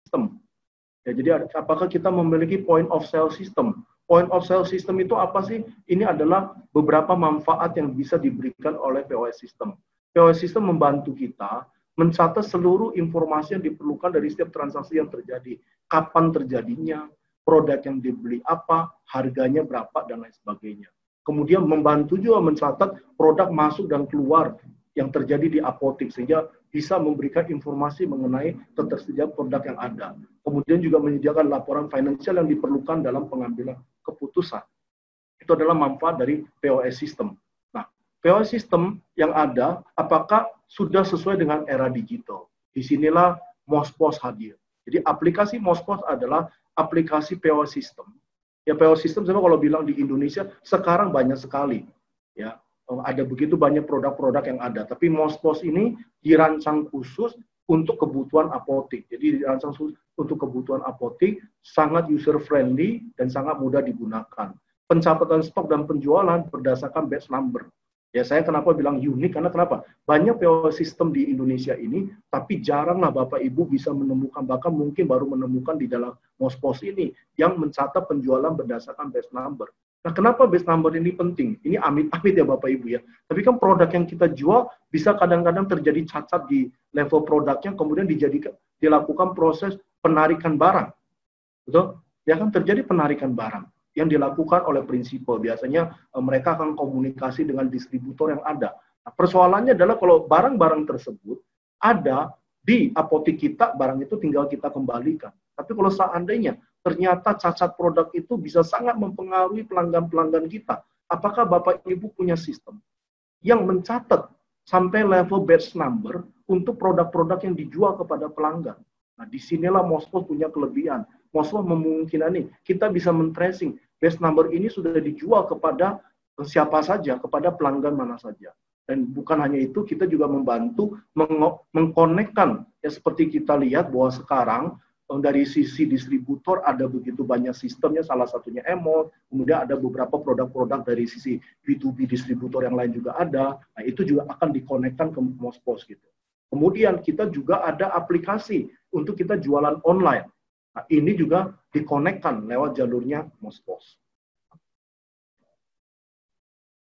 system. Ya, jadi apakah kita memiliki point of sale system? Point of sale system itu apa sih? Ini adalah beberapa manfaat yang bisa diberikan oleh POS system. POS system membantu kita mencatat seluruh informasi yang diperlukan dari setiap transaksi yang terjadi. Kapan terjadinya, produk yang dibeli apa, harganya berapa, dan lain sebagainya. Kemudian membantu juga mencatat produk masuk dan keluar yang terjadi di apotik, sehingga bisa memberikan informasi mengenai ketersediaan produk yang ada. Kemudian juga menyediakan laporan finansial yang diperlukan dalam pengambilan keputusan. Itu adalah manfaat dari POS system. Nah, POS system yang ada, apakah sudah sesuai dengan era digital? Disinilah MOSPOS hadir. Jadi aplikasi MOSPOS adalah aplikasi POS system. Ya, POS system sebenarnya kalau bilang di Indonesia sekarang banyak sekali. Ya, ada begitu banyak produk-produk yang ada. Tapi MOSPOS ini dirancang khusus untuk kebutuhan apotik. Jadi dirancang khusus untuk kebutuhan apotik, sangat user friendly dan sangat mudah digunakan. Pencatatan stok dan penjualan berdasarkan batch number. Ya, saya kenapa bilang unik, karena kenapa? Banyak POS system di Indonesia ini, tapi jaranglah Bapak Ibu bisa menemukan, bahkan mungkin baru menemukan di dalam MOSPOS ini, yang mencatat penjualan berdasarkan batch number. Nah, kenapa batch number ini penting? Ini amit-amit ya Bapak Ibu ya. Tapi kan produk yang kita jual bisa kadang-kadang terjadi cacat di level produknya, kemudian dilakukan proses penarikan barang. Betul? Ya kan, terjadi penarikan barang yang dilakukan oleh prinsipal. Biasanya mereka akan komunikasi dengan distributor yang ada. Nah, persoalannya adalah kalau barang-barang tersebut ada di apotik kita, barang itu tinggal kita kembalikan. Tapi kalau seandainya ternyata cacat produk itu bisa sangat mempengaruhi pelanggan-pelanggan kita, apakah Bapak Ibu punya sistem yang mencatat sampai level batch number untuk produk-produk yang dijual kepada pelanggan? Nah, disinilah MOSPOS punya kelebihan. MOSPOS memungkinkan nih, kita bisa men-tracing batch number ini sudah dijual kepada siapa saja, kepada pelanggan mana saja. Dan bukan hanya itu, kita juga membantu mengkonekkan, ya seperti kita lihat bahwa sekarang dari sisi distributor ada begitu banyak sistemnya, salah satunya Emol, kemudian ada beberapa produk-produk dari sisi B2B distributor yang lain juga ada. Nah, itu juga akan dikonekkan ke MOSPOS gitu. Kemudian kita juga ada aplikasi untuk kita jualan online. Nah, ini juga dikonekkan lewat jalurnya MOSPOS.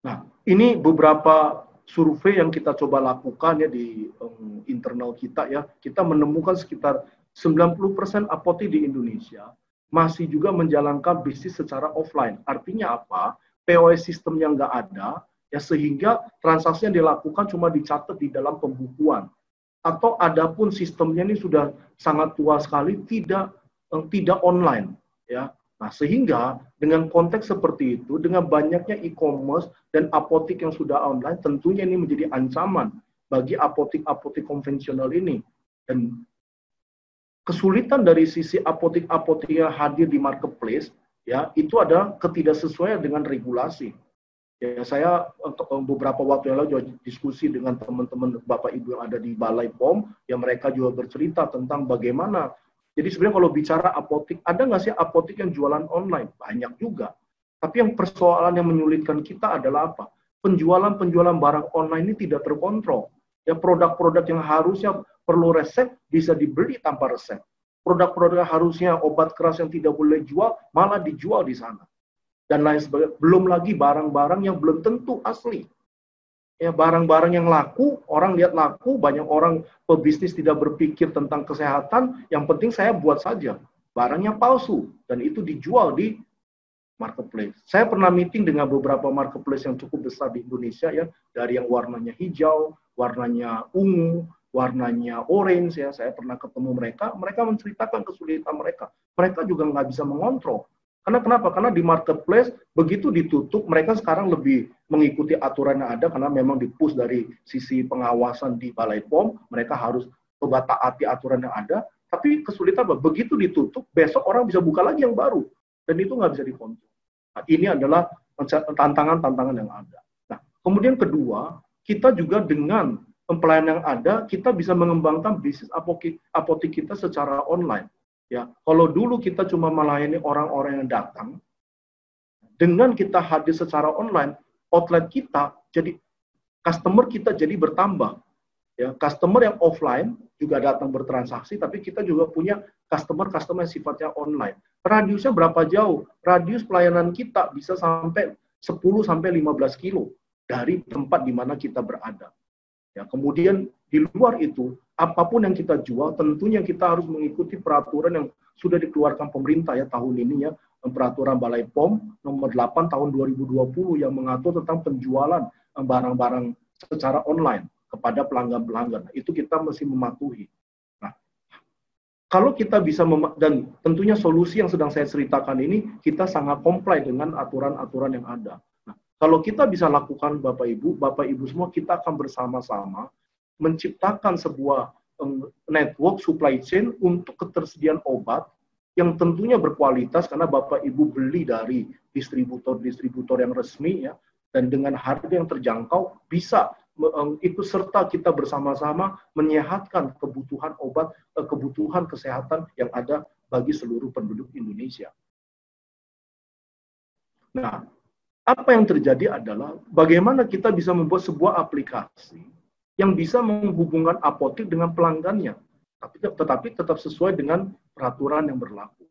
Nah, ini beberapa survei yang kita coba lakukan ya di internal kita ya. Kita menemukan sekitar 90% apotek di Indonesia masih juga menjalankan bisnis secara offline. Artinya apa? POS sistem yang nggak ada, ya sehingga transaksi yang dilakukan cuma dicatat di dalam pembukuan. Atau adapun sistemnya ini sudah sangat tua sekali, tidak online, ya. Nah, sehingga dengan konteks seperti itu, dengan banyaknya e-commerce dan apotek yang sudah online, tentunya ini menjadi ancaman bagi apotek-apotek konvensional ini. Dan kesulitan dari sisi apotek-apotek yang hadir di marketplace, ya, itu ada ketidaksesuaian dengan regulasi. Ya, saya beberapa waktu yang lalu diskusi dengan teman-teman Bapak Ibu yang ada di Balai POM, yang mereka juga bercerita tentang bagaimana. Jadi sebenarnya kalau bicara apotek, ada nggak sih apotek yang jualan online? Banyak juga. Tapi yang persoalan yang menyulitkan kita adalah apa? Penjualan barang online ini tidak terkontrol. Ya, produk-produk yang harusnya perlu resep bisa dibeli tanpa resep. Produk-produk yang harusnya obat keras yang tidak boleh jual malah dijual di sana. Dan lain sebagainya. Belum lagi barang-barang yang belum tentu asli. Ya, barang-barang yang laku, orang lihat laku, banyak orang pebisnis tidak berpikir tentang kesehatan, yang penting saya buat saja. Barangnya palsu, dan itu dijual di marketplace. Saya pernah meeting dengan beberapa marketplace yang cukup besar di Indonesia, ya, dari yang warnanya hijau, warnanya ungu, warnanya orange, ya. Saya pernah ketemu mereka menceritakan kesulitan mereka. Mereka juga nggak bisa mengontrol. Karena kenapa? Karena di marketplace begitu ditutup, mereka sekarang lebih mengikuti aturan yang ada karena memang dipush dari sisi pengawasan di Balai POM, mereka harus coba taati aturan yang ada. Tapi kesulitan apa? Begitu ditutup, besok orang bisa buka lagi yang baru, dan itu nggak bisa dikontrol. Nah, ini adalah tantangan-tantangan yang ada. Nah, kemudian kedua, kita juga dengan pelayanan yang ada, kita bisa mengembangkan bisnis apotek kita secara online. Ya, kalau dulu kita cuma melayani orang-orang yang datang, dengan kita hadir secara online, outlet kita jadi customer kita jadi bertambah. Ya, customer yang offline juga datang bertransaksi, tapi kita juga punya customer yang sifatnya online. Radiusnya berapa jauh? Radius pelayanan kita bisa sampai 10 sampai 15 kilo dari tempat di mana kita berada. Ya, kemudian di luar itu, apapun yang kita jual, tentunya kita harus mengikuti peraturan yang sudah dikeluarkan pemerintah ya tahun ini ya, peraturan Balai POM nomor 8 tahun 2020 yang mengatur tentang penjualan barang-barang secara online kepada pelanggan-pelanggan. Itu kita mesti mematuhi. Nah, kalau kita bisa, dan tentunya solusi yang sedang saya ceritakan ini, kita sangat comply dengan aturan-aturan yang ada. Nah, kalau kita bisa lakukan Bapak Ibu semua, kita akan bersama-sama menciptakan sebuah network supply chain untuk ketersediaan obat yang tentunya berkualitas, karena Bapak Ibu beli dari distributor-distributor yang resmi ya, dan dengan harga yang terjangkau bisa ikut serta kita bersama-sama menyehatkan kebutuhan obat, kebutuhan kesehatan yang ada bagi seluruh penduduk Indonesia. Nah, apa yang terjadi adalah bagaimana kita bisa membuat sebuah aplikasi yang bisa menghubungkan apotek dengan pelanggannya, tetapi tetap sesuai dengan peraturan yang berlaku.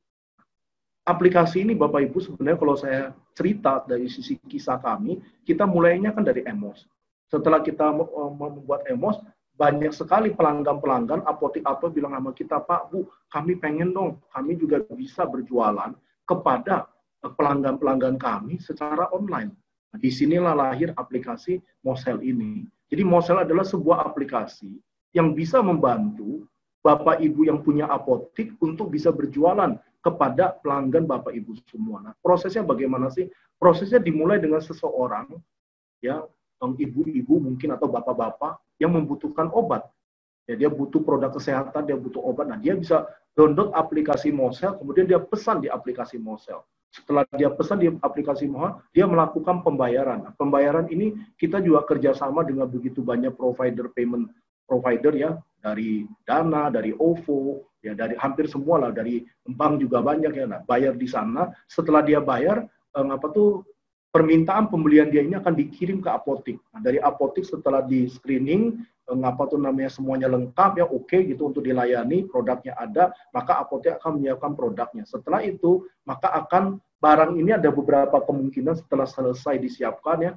Aplikasi ini Bapak Ibu sebenarnya kalau saya cerita dari sisi kisah kami, kita mulainya kan dari EMOS. Setelah kita membuat EMOS, banyak sekali pelanggan-pelanggan apotek apa bilang sama kita, Pak, Bu, kami pengen dong, kami juga bisa berjualan kepada pelanggan-pelanggan kami secara online. Nah, disinilah lahir aplikasi Mosel ini. Jadi Mosel adalah sebuah aplikasi yang bisa membantu Bapak Ibu yang punya apotek untuk bisa berjualan kepada pelanggan Bapak Ibu semua. Nah, prosesnya bagaimana sih? Prosesnya dimulai dengan seseorang, ya, ibu-ibu mungkin atau bapak-bapak yang membutuhkan obat. Ya, dia butuh produk kesehatan, dia butuh obat. Nah, dia bisa download aplikasi Mosel, kemudian dia pesan di aplikasi Mosel. Setelah dia pesan di aplikasi Mosel, dia melakukan pembayaran. Nah, pembayaran ini kita juga kerjasama dengan begitu banyak payment provider ya, dari Dana, dari OVO, ya dari hampir semua lah, dari bank juga banyak ya. Nah, bayar di sana. Setelah dia bayar, permintaan pembelian dia ini akan dikirim ke apotek. Nah, dari apotek setelah di screening, semuanya lengkap ya, oke gitu untuk dilayani, produknya ada, maka apotek akan menyiapkan produknya. Setelah itu, maka akan barang ini ada beberapa kemungkinan setelah selesai disiapkan ya,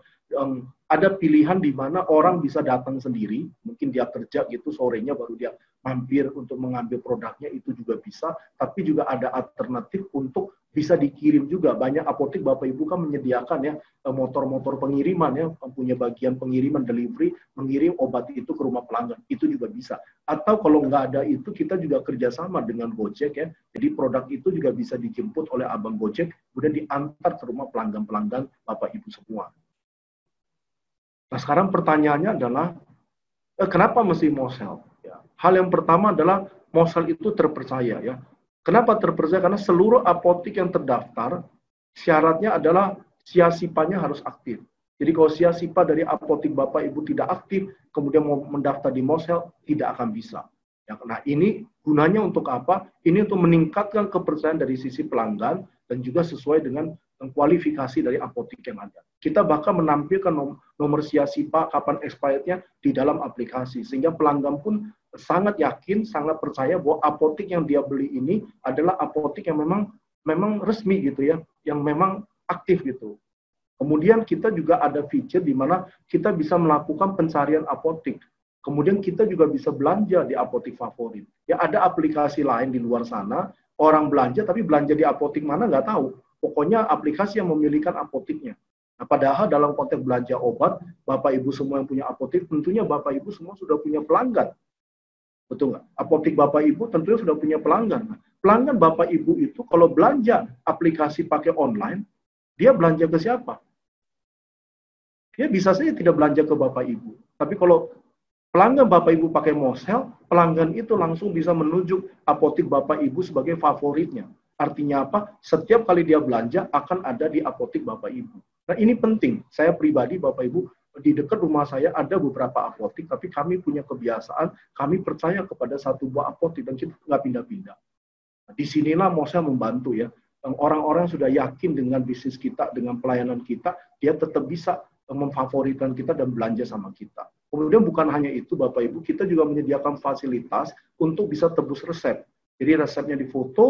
ada pilihan di mana orang bisa datang sendiri, mungkin dia kerja gitu sorenya baru dia mampir untuk mengambil produknya, itu juga bisa, tapi juga ada alternatif untuk bisa dikirim juga. Banyak apotek Bapak Ibu kan menyediakan ya motor-motor pengiriman ya, punya bagian pengiriman delivery, mengirim obat itu ke rumah pelanggan, itu juga bisa. Atau kalau nggak ada itu, kita juga kerjasama dengan Gojek ya, jadi produk itu juga bisa dijemput oleh abang Gojek, kemudian diantar ke rumah pelanggan-pelanggan Bapak Ibu semua. Nah, sekarang pertanyaannya adalah, kenapa mesti Mosel? Ya, hal yang pertama adalah Mosel itu terpercaya ya. Kenapa terpercaya? Karena seluruh apotek yang terdaftar, syaratnya adalah SIA-SIPA-nya harus aktif. Jadi kalau SIA-SIPA dari apotek Bapak Ibu tidak aktif, kemudian mau mendaftar di Mosel, tidak akan bisa. Ya, nah ini gunanya untuk apa? Ini untuk meningkatkan kepercayaan dari sisi pelanggan dan juga sesuai dengan kualifikasi dari apotek yang ada. Kita bahkan menampilkan nomor SIA-SIPA, kapan expirednya di dalam aplikasi, sehingga pelanggan pun sangat yakin, sangat percaya bahwa apotek yang dia beli ini adalah apotek yang memang resmi gitu ya, yang memang aktif gitu. Kemudian kita juga ada feature di mana kita bisa melakukan pencarian apotek. Kemudian kita juga bisa belanja di apotek favorit. Ya, ada aplikasi lain di luar sana, orang belanja tapi belanja di apotek mana nggak tahu. Pokoknya aplikasi yang memilihkan apoteknya. Nah, padahal dalam konteks belanja obat, Bapak Ibu semua yang punya apotek, tentunya Bapak Ibu semua sudah punya pelanggan. Betul nggak? Apotek Bapak Ibu tentunya sudah punya pelanggan. Nah, pelanggan Bapak Ibu itu kalau belanja aplikasi pakai online, dia belanja ke siapa? Dia bisa saja tidak belanja ke Bapak Ibu. Tapi kalau pelanggan Bapak Ibu pakai Mosel, pelanggan itu langsung bisa menunjuk apotek Bapak Ibu sebagai favoritnya. Artinya apa? Setiap kali dia belanja akan ada di apotek Bapak Ibu. Nah, ini penting. Saya pribadi, Bapak Ibu, di dekat rumah saya ada beberapa apotek, tapi kami punya kebiasaan, kami percaya kepada satu buah apotek dan kita nggak pindah-pindah. Nah, disinilah Mosel membantu ya. Orang-orang sudah yakin dengan bisnis kita, dengan pelayanan kita, dia tetap bisa memfavoritkan kita dan belanja sama kita. Kemudian bukan hanya itu Bapak Ibu, kita juga menyediakan fasilitas untuk bisa tebus resep. Jadi resepnya difoto,